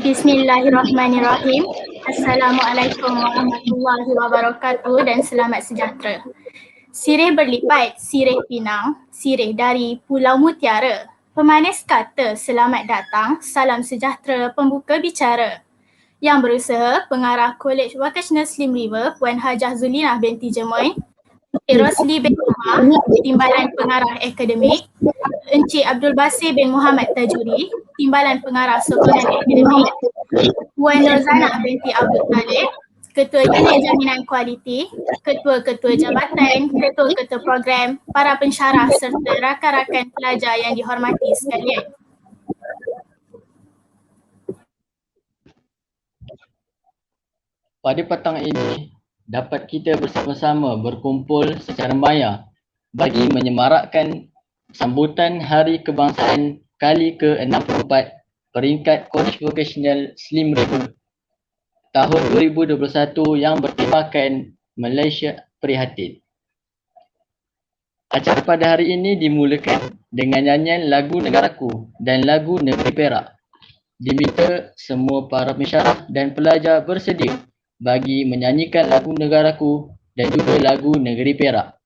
Bismillahirrahmanirrahim. Assalamualaikum warahmatullahi wabarakatuh dan selamat sejahtera. Sirih berlipat, sirih pinang, sirih dari Pulau Mutiara. Pemanis kata selamat datang, salam sejahtera pembuka bicara. Yang berusaha pengarah Kolej Vocational Slim River Puan Hajah Zulinah binti Jemoy, Encik Rosli bin Umar, Timbalan Pengarah Akademik, Encik Abdul Basir bin Muhammad Tajuri, Timbalan Pengarah Sokonan Akademik, Puan Rozana binti Abdul Talib, Ketua Unit Jaminan Kualiti, Ketua-Ketua Jabatan, Ketua-Ketua Program, para pensyarah serta rakan-rakan pelajar yang dihormati sekalian. Pada petang ini, dapat kita bersama-sama berkumpul secara maya bagi menyemarakkan sambutan Hari Kebangsaan kali ke-64 peringkat Kolej Vocational Slim River tahun 2021 yang bertemakan Malaysia Prihatin. Acara pada hari ini dimulakan dengan nyanyian lagu Negaraku dan lagu Negeri Perak. Diminta semua para pensyarah dan pelajar bersedia bagi menyanyikan lagu Negaraku dan juga lagu Negeri Perak.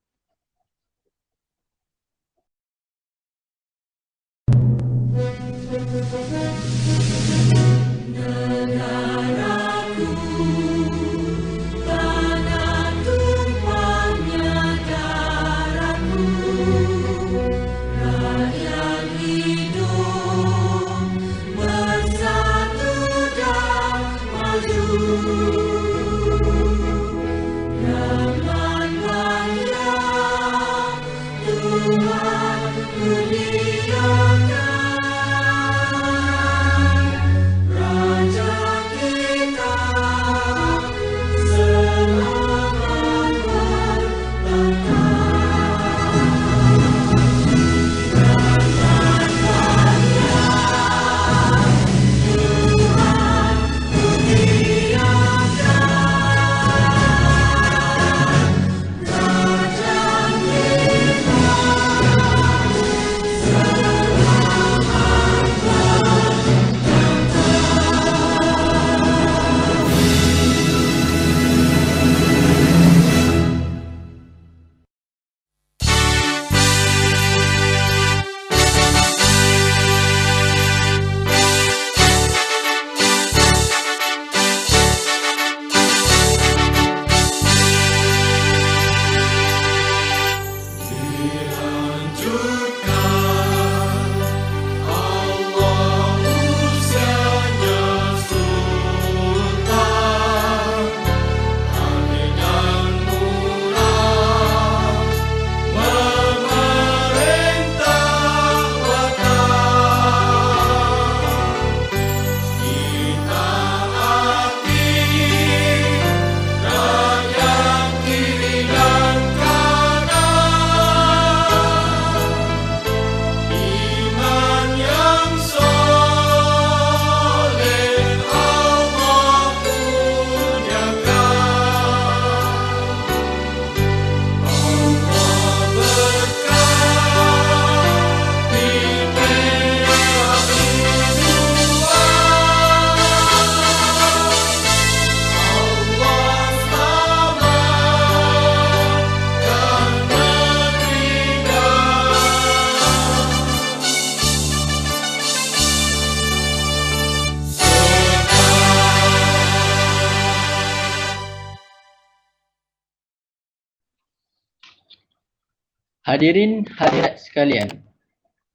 Hadirin hadirat sekalian,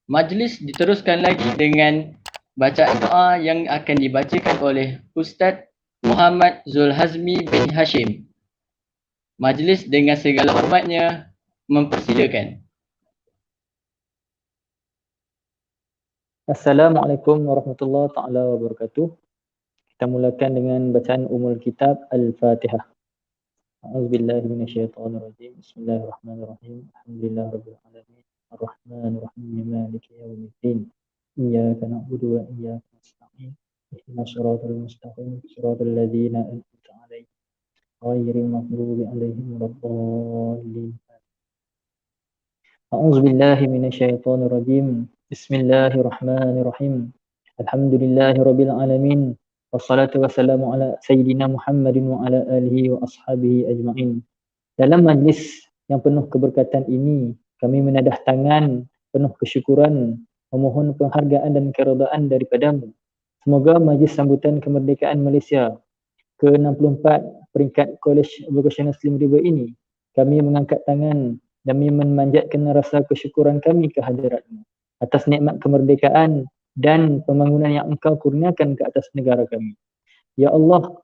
majlis diteruskan lagi dengan bacaan doa yang akan dibacakan oleh Ustaz Muhammad Zulhazmi bin Hashim. Majlis dengan segala hormatnya mempersilakan. Assalamualaikum warahmatullahi taala wabarakatuh. Kita mulakan dengan bacaan umul kitab Al-Fatihah. A'udzubillahi minasyaitonirrajim. Bismillahirrahmanirrahim. Alhamdulillahirabbil alamin. Arrahmanirrahim. Maliki yaumiddin. Iyyaka na'budu wa iyyaka nasta'in. Ihdinas siratal mustaqim. Siratal ladzina an'amta 'alaihim ghairil maghdubi 'alaihim waladdallin. A'udzubillahi minasyaitonirrajim. Bismillahirrahmanirrahim. Alhamdulillahirabbil alamin. Wassalatu wassalamu ala Sayyidina Muhammadin wa ala alihi wa ashabihi ajma'in. Dalam majlis yang penuh keberkatan ini, kami menadah tangan penuh kesyukuran, memohon penghargaan dan keredaan daripadamu. Semoga majlis sambutan kemerdekaan Malaysia ke-64 peringkat College Vocational Slim River ini, kami mengangkat tangan demi memanjatkan rasa kesyukuran kami ke hadiratmu atas nikmat kemerdekaan dan pembangunan yang engkau kurniakan ke atas negara kami. Ya Allah,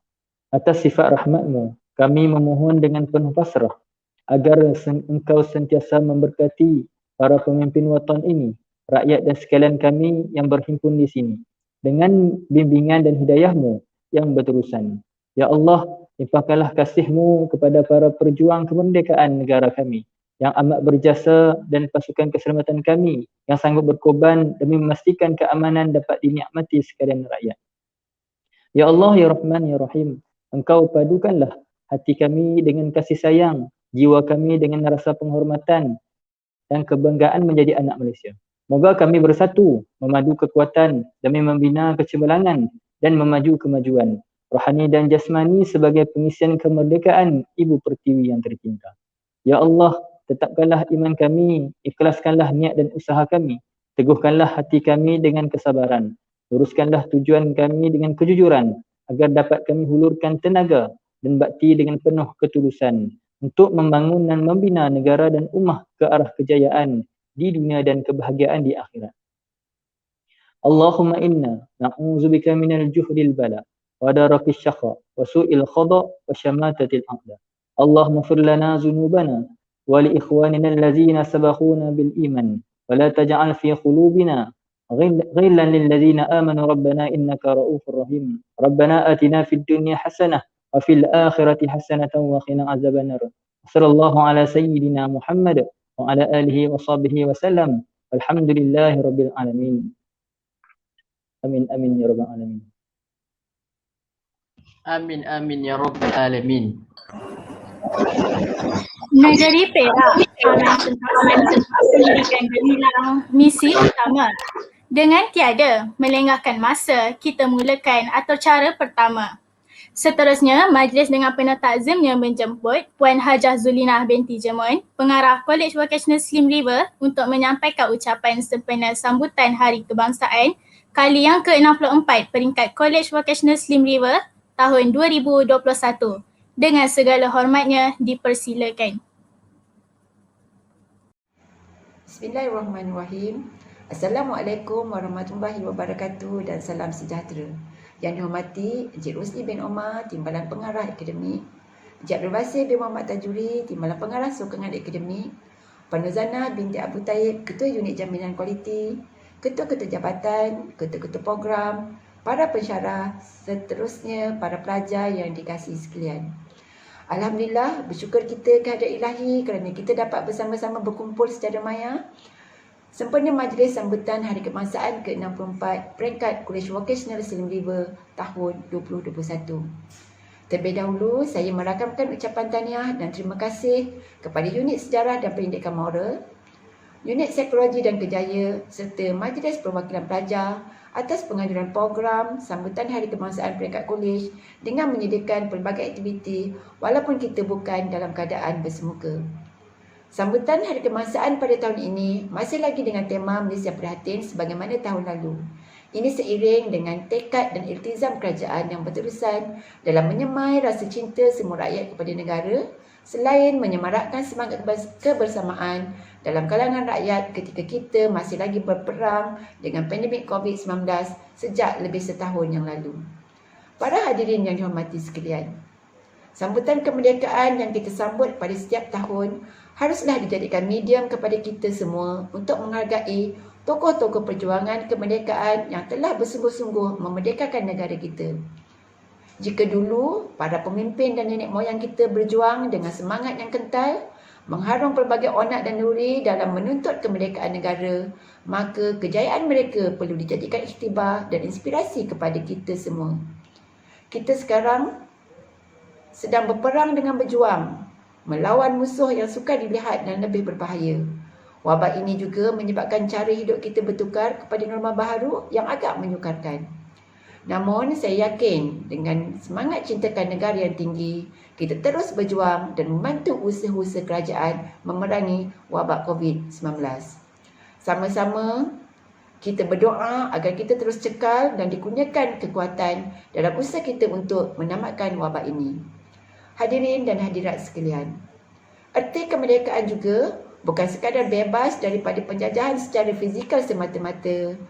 atas sifat rahmatmu, kami memohon dengan penuh pasrah agar engkau sentiasa memberkati para pemimpin watan ini, rakyat dan sekalian kami yang berhimpun di sini dengan bimbingan dan hidayahmu yang berterusan. Ya Allah, limpahkanlah kasih-Mu kepada para perjuang kemerdekaan negara kami yang amat berjasa dan pasukan keselamatan kami yang sanggup berkorban demi memastikan keamanan dapat dinikmati sekalian rakyat. Ya Allah, Ya Rahman, Ya Rahim, Engkau padukanlah hati kami dengan kasih sayang, jiwa kami dengan rasa penghormatan dan kebanggaan menjadi anak Malaysia. Moga kami bersatu, memadu kekuatan demi membina kecemerlangan dan memaju kemajuan rohani dan jasmani sebagai pengisian kemerdekaan Ibu Pertiwi yang tercinta. Ya Allah, tetapkanlah iman kami, ikhlaskanlah niat dan usaha kami, teguhkanlah hati kami dengan kesabaran, luruskanlah tujuan kami dengan kejujuran agar dapat kami hulurkan tenaga dan bakti dengan penuh ketulusan untuk membangun dan membina negara dan ummah ke arah kejayaan di dunia dan kebahagiaan di akhirat. Allahumma inna na'udzubika minal juhdil bala wa darakis syakha wa su'il khada wa syamatatil a'da. Allahumma fir lana zunubana wa li ikhwanina allazina sabaquna bil iman wa la taj'al fi qulubina ghillan lil ladzina amanu rabbana innaka ra'ufur rahim. Rabbana atina fid dunya hasanah wa fil akhirati hasanatan wa qina azabannar. Sallallahu ala sayyidina Muhammad wa ala alihi wa sahbihi wa sallam. Alhamdulillahi rabbil alamin. Amin amin ya rabbal alamin. Amin amin ya rabbal alamin. Negeri Perak, pendidikan gemilang misi utama. Dengan tiada melengahkan masa, kita mulakan atau cara pertama. Seterusnya, majlis dengan penuh takzimnya menjemput Puan Hajah Zulinah binti Jemun, pengarah College Vocational Slim River untuk menyampaikan ucapan sempena sambutan Hari Kebangsaan kali yang ke-64 peringkat College Vocational Slim River tahun 2021. Dengan segala hormatnya dipersilakan. Bismillahirrahmanirrahim. Assalamualaikum warahmatullahi wabarakatuh dan salam sejahtera. Yang dihormati Encik Rosli bin Omar, Timbalan Pengarah Akademik, Encik Abdul Basir bin Muhammad Tajuri, Timbalan Pengarah Sokongan Akademik, Puan Nuzana binti Abu Taib, Ketua Unit Jaminan Kualiti, Ketua-Ketua Jabatan, Ketua-Ketua Program, para pensyarah, seterusnya para pelajar yang dikasihi sekalian. Alhamdulillah, bersyukur kita kehadrat ilahi kerana kita dapat bersama-sama berkumpul secara maya sempena majlis sambutan Hari Kebangsaan ke-64 peringkat College Vocational Slim River tahun 2021. Terlebih dahulu, saya merakamkan ucapan tahniah dan terima kasih kepada Unit Sejarah dan Pendidikan Moral, Unit Psikologi dan Kejaya serta Majlis Perwakilan Pelajar atas penganjuran program sambutan Hari Kebangsaan peringkat kolej dengan menyediakan pelbagai aktiviti walaupun kita bukan dalam keadaan bersemuka. Sambutan Hari Kebangsaan pada tahun ini masih lagi dengan tema Malaysia Prihatin sebagaimana tahun lalu. Ini seiring dengan tekad dan iltizam kerajaan yang berterusan dalam menyemai rasa cinta semua rakyat kepada negara selain menyemarakkan semangat kebersamaan dalam kalangan rakyat ketika kita masih lagi berperang dengan pandemik COVID-19 sejak lebih setahun yang lalu. Para hadirin yang dihormati sekalian, sambutan kemerdekaan yang kita sambut pada setiap tahun haruslah dijadikan medium kepada kita semua untuk menghargai tokoh-tokoh perjuangan kemerdekaan yang telah bersungguh-sungguh memerdekakan negara kita. Jika dulu para pemimpin dan nenek moyang kita berjuang dengan semangat yang kental, mengharung pelbagai onak dan nuri dalam menuntut kemerdekaan negara, maka kejayaan mereka perlu dijadikan iktibar dan inspirasi kepada kita semua. Kita sekarang sedang berperang dengan berjuang melawan musuh yang sukar dilihat dan lebih berbahaya. Wabak ini juga menyebabkan cara hidup kita bertukar kepada norma baharu yang agak menyukarkan. Namun saya yakin dengan semangat cintakan negara yang tinggi, kita terus berjuang dan membantu usaha-usaha kerajaan memerangi wabak COVID-19. Sama-sama kita berdoa agar kita terus cekal dan dikurniakan kekuatan dalam usaha kita untuk menamatkan wabak ini. Hadirin dan hadirat sekalian, erti kemerdekaan juga bukan sekadar bebas daripada penjajahan secara fizikal semata-mata,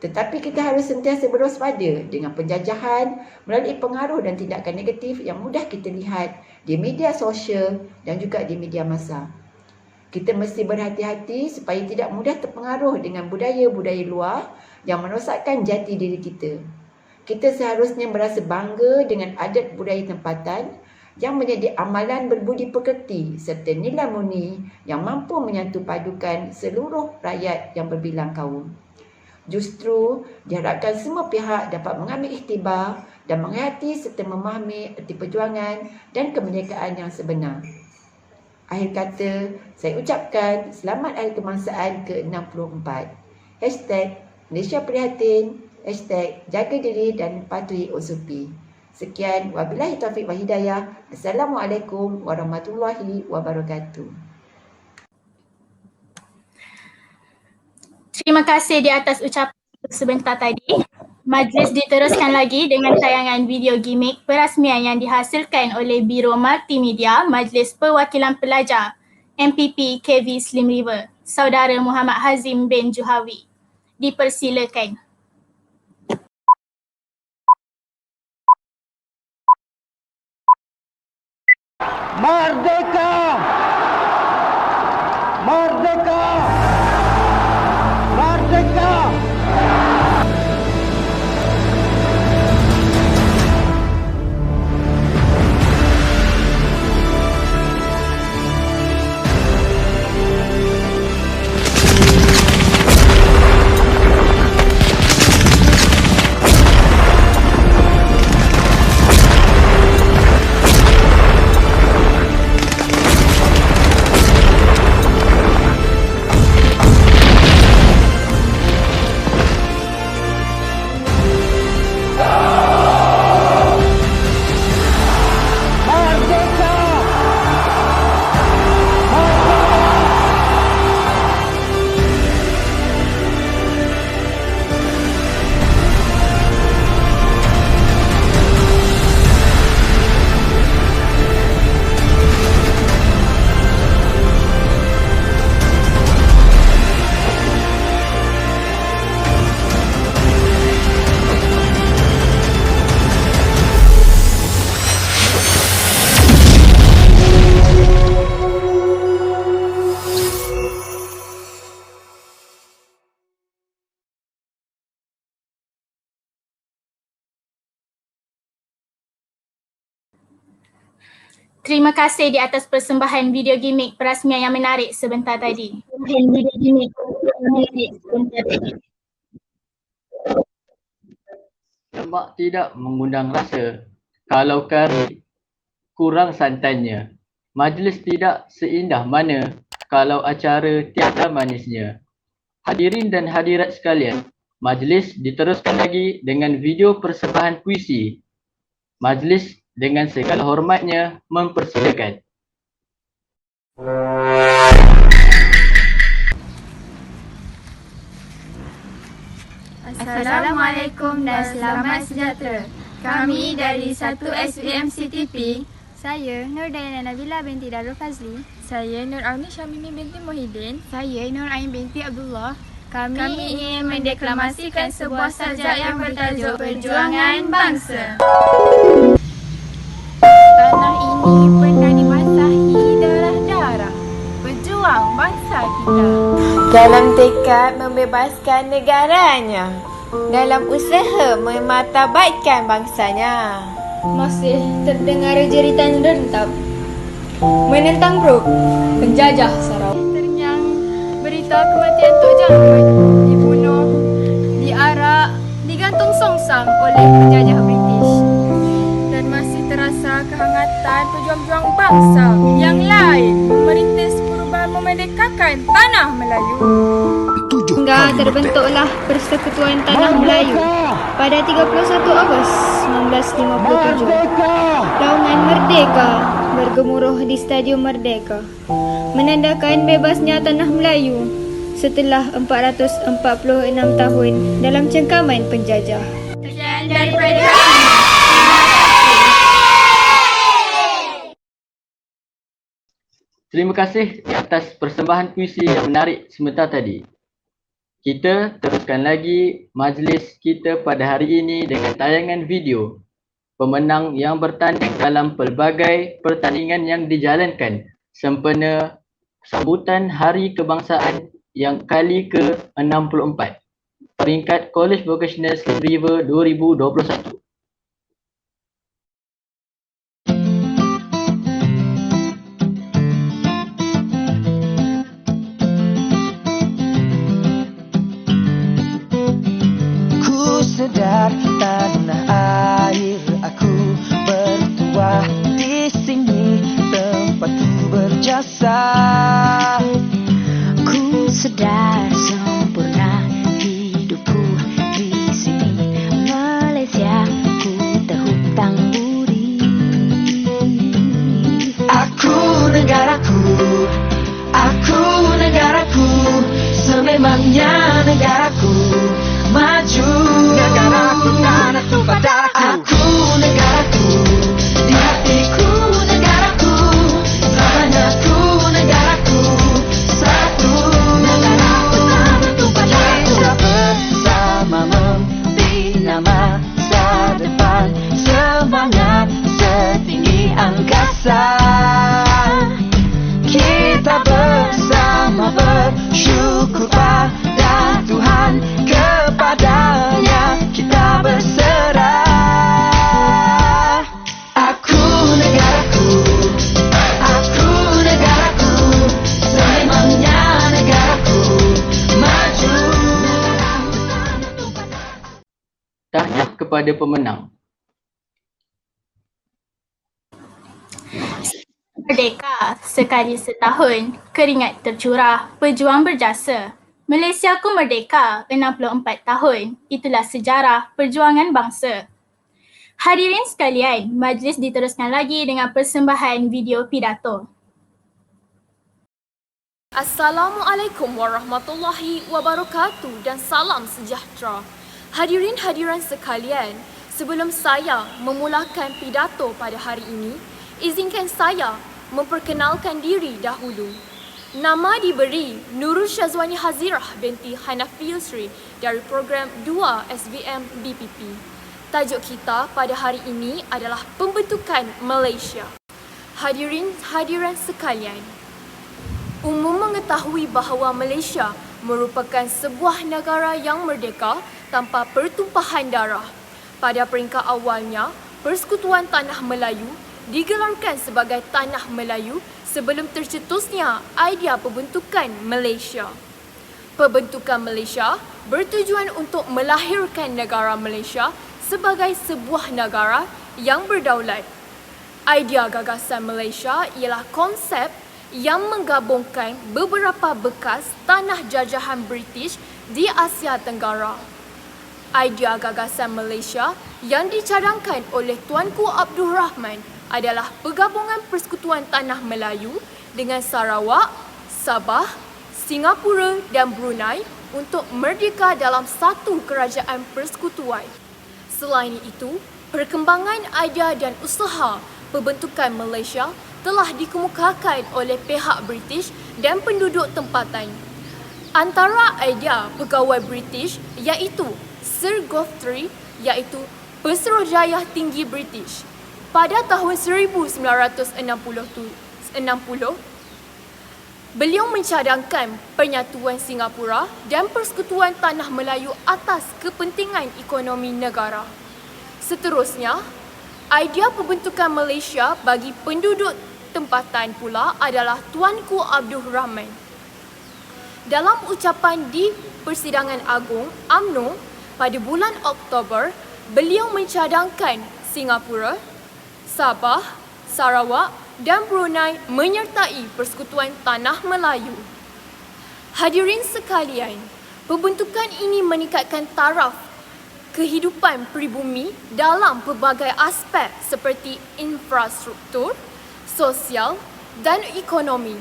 tetapi kita harus sentiasa berwaspada dengan penjajahan melalui pengaruh dan tindakan negatif yang mudah kita lihat di media sosial dan juga di media massa. Kita mesti berhati-hati supaya tidak mudah terpengaruh dengan budaya-budaya luar yang merosakkan jati diri kita. Kita seharusnya merasa bangga dengan adat budaya tempatan yang menjadi amalan berbudi pekerti serta nilai murni yang mampu menyatu padukan seluruh rakyat yang berbilang kaum. Justru diharapkan semua pihak dapat mengambil iktibar dan menghayati serta memahami erti perjuangan dan kemerdekaan yang sebenar. Akhir kata, saya ucapkan selamat Hari Kebangsaan ke-64. #Malaysia Prihatin, #jaga diri dan patuhi SOP. Sekian, wabillahi taufiq wal hidayah. Assalamualaikum warahmatullahi wabarakatuh. Terima kasih di atas ucapan sebentar tadi. Majlis diteruskan lagi dengan tayangan video gimmick perasmian yang dihasilkan oleh Biro Multimedia Majlis Perwakilan Pelajar MPP KV Slim River, Saudara Muhammad Hazim bin Juhawi. Dipersilakan. Merdeka! Merdeka! Merdeka! Terima kasih di atas persembahan video gimmick perasmian yang menarik sebentar tadi. Video gimmick yang menarik sebentar tadi. Nampak tidak mengundang rasa kalau kari kurang santannya. Majlis tidak seindah mana kalau acara tiada manisnya. Hadirin dan hadirat sekalian, majlis diteruskan lagi dengan video persembahan puisi. Majlis dengan segala hormatnya mempersilakan. Assalamualaikum dan selamat sejahtera. Kami dari 1 SVM CTP. Saya Nur Dayana Nabila binti Darul Fazli. Saya Nur Auni Syamimi binti Muhyiddin. Saya Nur Ain binti Abdullah. Kami ingin mendeklamasikan sebuah sajak yang bertajuk Perjuangan Bangsa. Tanah ini pernah dibasahi darah-darah pejuang bangsa kita. Dalam tekad membebaskan negaranya, dalam usaha memartabatkan bangsanya. Masih terdengar jeritan rentap menentang grup penjajah Sarawak. Ternyang berita kematian Tok Janggut dibunuh, diarak, digantung songsang oleh penjajah British. Dan masih terasa kehangatan pejuang-pejuang bangsa yang lain merintis perubahan memerdekakan tanah Melayu. sehingga terbentuklah Persekutuan Tanah Melayu pada 31 Ogos 1957. Laungan Merdeka bergemuruh di Stadium Merdeka, menandakan bebasnya Tanah Melayu setelah 446 tahun dalam cengkaman penjajah. Sekian daripada Terima kasih atas persembahan puisi yang menarik sebentar tadi. Kita teruskan lagi majlis kita pada hari ini dengan tayangan video pemenang yang bertanding dalam pelbagai pertandingan yang dijalankan sempena sambutan Hari Kebangsaan yang kali ke-64 peringkat College Vocational Slip River 2021. Sedar tanah air aku bertuah di sini tempatku berjasa. Ku sedar sempurna hidupku di sini Malaysia, ku terhutang budi. Aku negaraku, sememangnya negaraku. Maju negaraku, tanah tumpah darahku. Aku negaraku, di hatiku negaraku. Selamanya ku negaraku, satu negaraku, tanah tumpah darahku. Kita bersama membina masa depan, semangat setinggi angkasa. Kita bersama bersyukur pada Tuhan, kepadanya kita berserah. Aku negaraku, sememangnya negaraku. Maju Tahniah kepada pemenang. Merdeka, sekali setahun, keringat tercurah, pejuang berjasa. Malaysiaku merdeka, 64 tahun, itulah sejarah perjuangan bangsa. Hadirin sekalian, majlis diteruskan lagi dengan persembahan video pidato. Assalamualaikum warahmatullahi wabarakatuh dan salam sejahtera. Hadirin-hadiran sekalian, sebelum saya memulakan pidato pada hari ini, izinkan saya memperkenalkan diri dahulu. Nama diberi Nurul Syazwani Hazirah binti Hanafi Yusri dari program 2 SVM BPP. Tajuk kita pada hari ini adalah Pembentukan Malaysia. Hadirin-hadiran sekalian, umum mengetahui bahawa Malaysia merupakan sebuah negara yang merdeka tanpa pertumpahan darah. Pada peringkat awalnya, Persekutuan Tanah Melayu digelarkan sebagai Tanah Melayu sebelum tercetusnya idea pembentukan Malaysia. Pembentukan Malaysia bertujuan untuk melahirkan negara Malaysia sebagai sebuah negara yang berdaulat. Idea gagasan Malaysia ialah konsep yang menggabungkan beberapa bekas tanah jajahan British di Asia Tenggara. Idea gagasan Malaysia yang dicadangkan oleh Tuanku Abdul Rahman adalah penggabungan Persekutuan Tanah Melayu dengan Sarawak, Sabah, Singapura dan Brunei untuk merdeka dalam satu kerajaan persekutuan. Selain itu, perkembangan idea dan usaha pembentukan Malaysia telah dikemukakan oleh pihak British dan penduduk tempatan. Antara idea pegawai British iaitu Sir Godfrey iaitu Pesuruhjaya Tinggi British. Pada tahun 1960, beliau mencadangkan penyatuan Singapura dan Persekutuan Tanah Melayu atas kepentingan ekonomi negara. Seterusnya, idea pembentukan Malaysia bagi penduduk tempatan pula adalah Tuanku Abdul Rahman. Dalam ucapan di Persidangan Agung UMNO pada bulan Oktober, beliau mencadangkan Singapura, Sabah, Sarawak dan Brunei menyertai Persekutuan Tanah Melayu. Hadirin sekalian, Pembentukan ini meningkatkan taraf kehidupan pribumi dalam pelbagai aspek seperti infrastruktur, sosial dan ekonomi.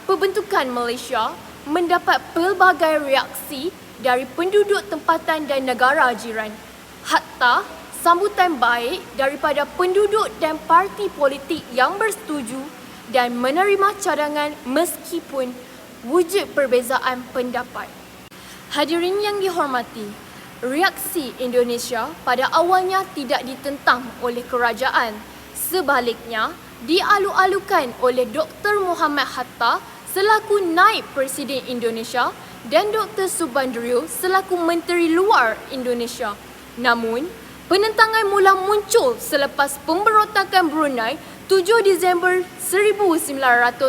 Pembentukan Malaysia mendapat pelbagai reaksi dari penduduk tempatan dan negara jiran. Hatta sambutan baik daripada penduduk dan parti politik yang bersetuju dan menerima cadangan meskipun wujud perbezaan pendapat. Hadirin yang dihormati, reaksi Indonesia pada awalnya tidak ditentang oleh kerajaan. Sebaliknya, dialu-alukan oleh Dr. Muhammad Hatta selaku Naib Presiden Indonesia dan Dr. Subandrio selaku Menteri Luar Indonesia. Namun, penentangan mula muncul selepas pemberontakan Brunei 7 Disember 1962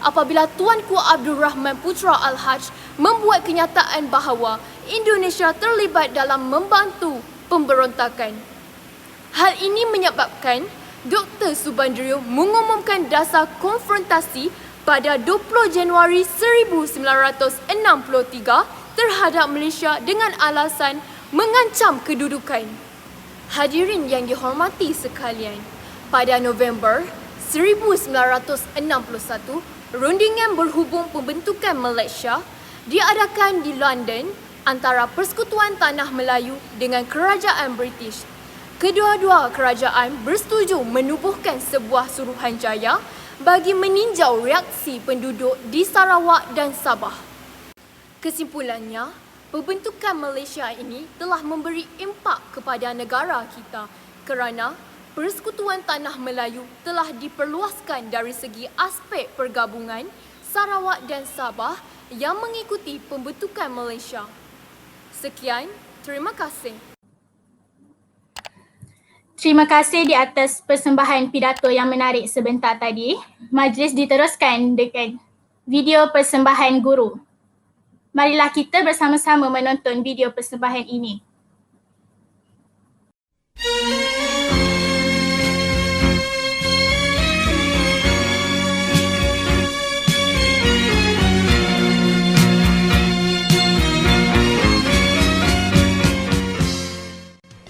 apabila Tuanku Abdul Rahman Putra Al-Haj membuat kenyataan bahawa Indonesia terlibat dalam membantu pemberontakan. Hal ini menyebabkan Dr. Subandrio mengumumkan dasar konfrontasi pada 20 Januari 1963 terhadap Malaysia dengan alasan mengancam kedudukan. Hadirin yang dihormati sekalian, pada November 1961, rundingan berhubung pembentukan Malaysia diadakan di London antara Persekutuan Tanah Melayu dengan Kerajaan British. Kedua-dua kerajaan bersetuju menubuhkan sebuah suruhanjaya bagi meninjau reaksi penduduk di Sarawak dan Sabah. Kesimpulannya, pembentukan Malaysia ini telah memberi impak kepada negara kita kerana Persekutuan Tanah Melayu telah diperluaskan dari segi aspek pergabungan Sarawak dan Sabah yang mengikuti pembentukan Malaysia. Sekian, terima kasih. Terima kasih di atas persembahan pidato yang menarik sebentar tadi. Majlis diteruskan dengan video persembahan guru. Marilah kita bersama-sama menonton video persembahan ini.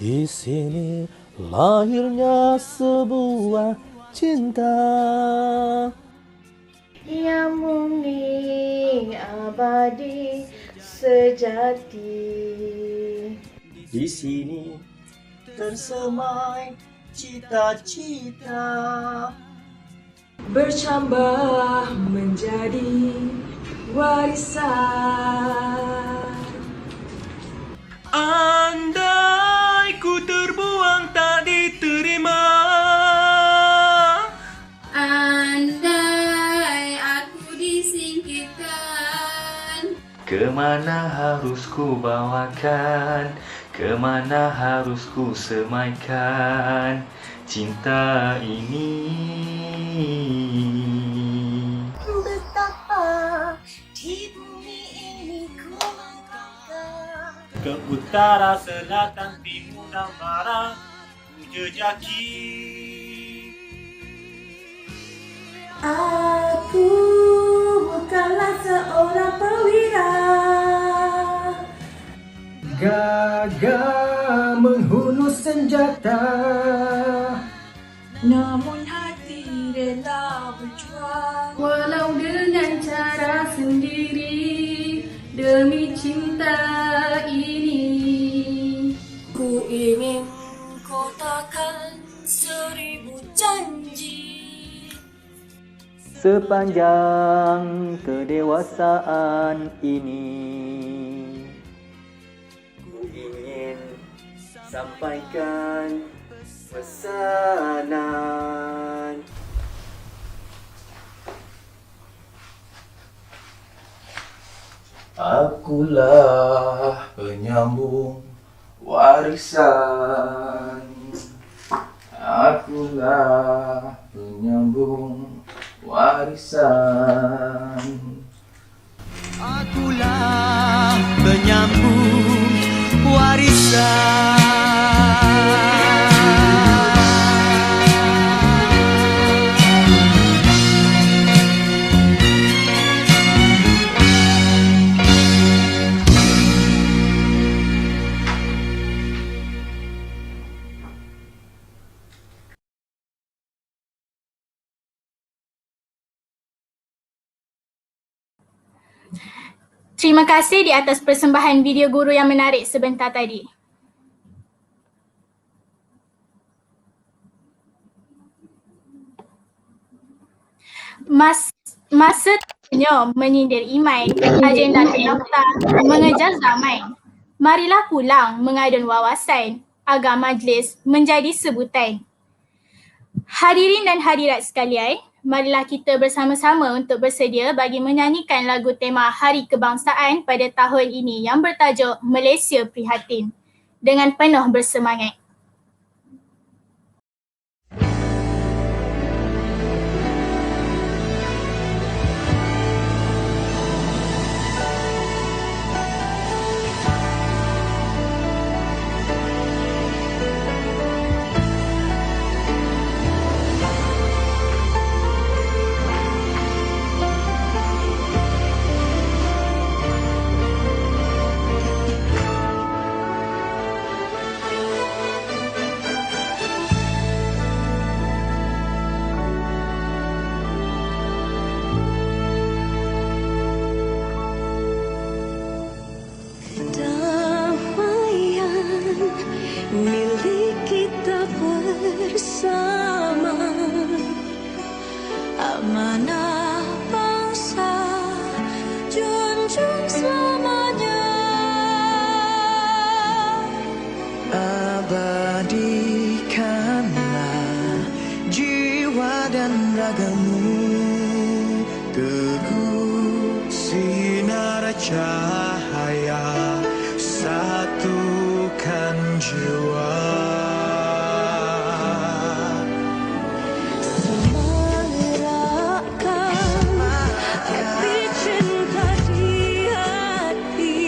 Di sini lahirnya sebuah cinta yang murni abadi sejati. Di sini tersemai cita-cita bercambah menjadi warisan. Andai ku terbuang tak diterima, Andai aku disingkirkan, kemana harus ku bawakan, kemana harus ku semaikan cinta ini. Betapa di bumi ini ku langkahkan, Ke utara, selatan, timur dan barat ku jejaki. aku bukanlah seorang perwira, Gagah menghunus senjata, namun hati rela berjuang. walau dengan cara sendiri demi cinta ini. Ku ingin kotakan 1000 janji, Sepanjang kedewasaan ini, ku ingin sampaikan pesanan. Akulah penyambung warisan, akulah penyambung warisan. Akulah penyambung warisan. Terima kasih di atas persembahan video guru yang menarik sebentar tadi. Masa menyindir Imai, agenda terdaftar, mengejar zaman. Marilah pulang mengadun wawasan agar majlis menjadi sebutan. Hadirin dan hadirat sekalian, marilah kita bersama-sama untuk bersedia bagi menyanyikan lagu tema Hari Kebangsaan pada tahun ini yang bertajuk Malaysia Prihatin dengan penuh bersemangat. Milik kita bersama, amanah bangsa junjung selamanya. Abadikanlah jiwa dan ragamu, teguh sinar cahaya, satukan jiwa. Semarakkan api cinta di hati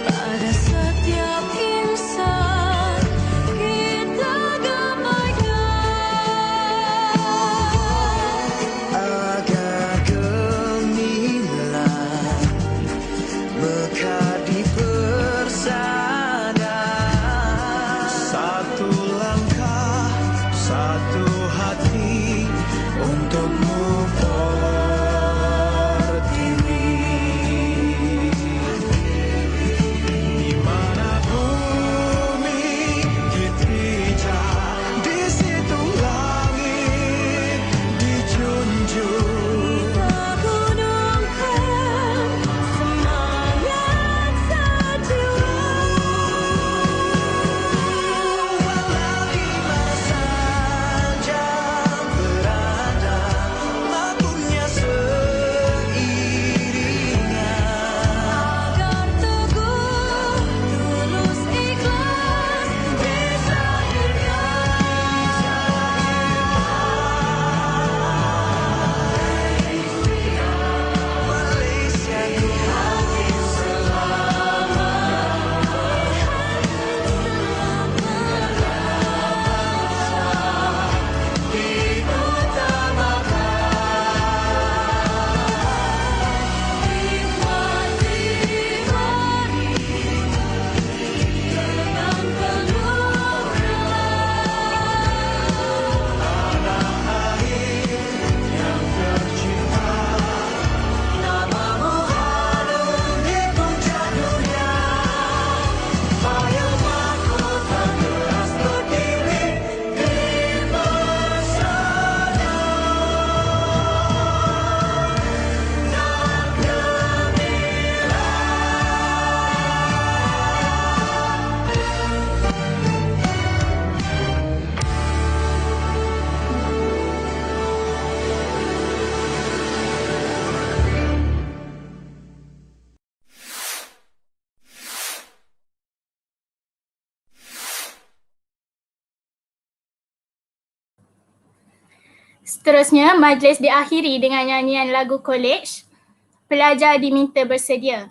pada setiap insan kita gabaikan Agar gemilang mekar di persada, satu langkah, satu hati untukmu berdiri. Di mana bumi dipijak, di situ langit dijunjung. kita gunungkan semangat sejiwa. Walau di masa jam berada, mampunya seiringan. Agar teguh, tulus, ikhlas bisa Malaysia ku hati namamu harum di puncak dunia. Payung mahkota terus berdiri di pesona. Dan Seterusnya, majlis diakhiri dengan nyanyian lagu kolej. Pelajar diminta bersedia.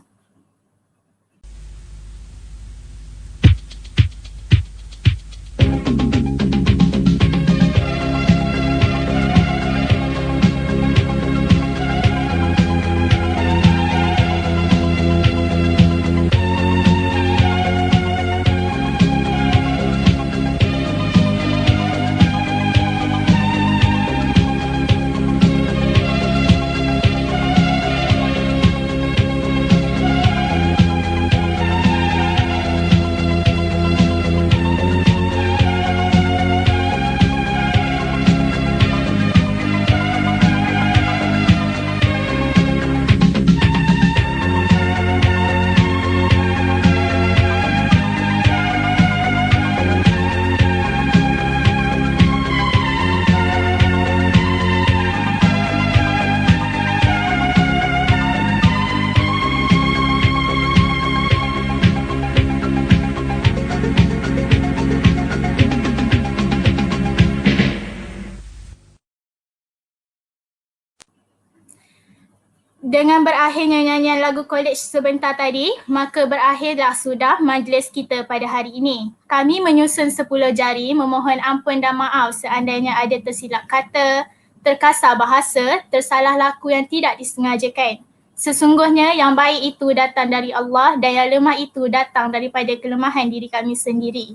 Dengan berakhirnya nyanyian lagu kolej sebentar tadi, maka berakhirlah sudah majlis kita pada hari ini. Kami menyusun 10 jari memohon ampun dan maaf seandainya ada tersilap kata, terkasar bahasa, tersalah laku yang tidak disengajakan. Sesungguhnya yang baik itu datang dari Allah dan yang lemah itu datang daripada kelemahan diri kami sendiri.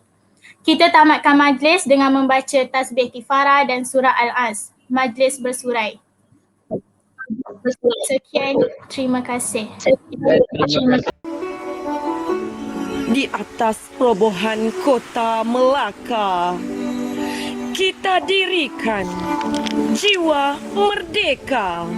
Kita tamatkan majlis dengan membaca tasbih kifarah dan surah Al-As. Majlis bersurai. Sekian, terima kasih. Di atas perobohan kota Melaka, kita dirikan jiwa merdeka.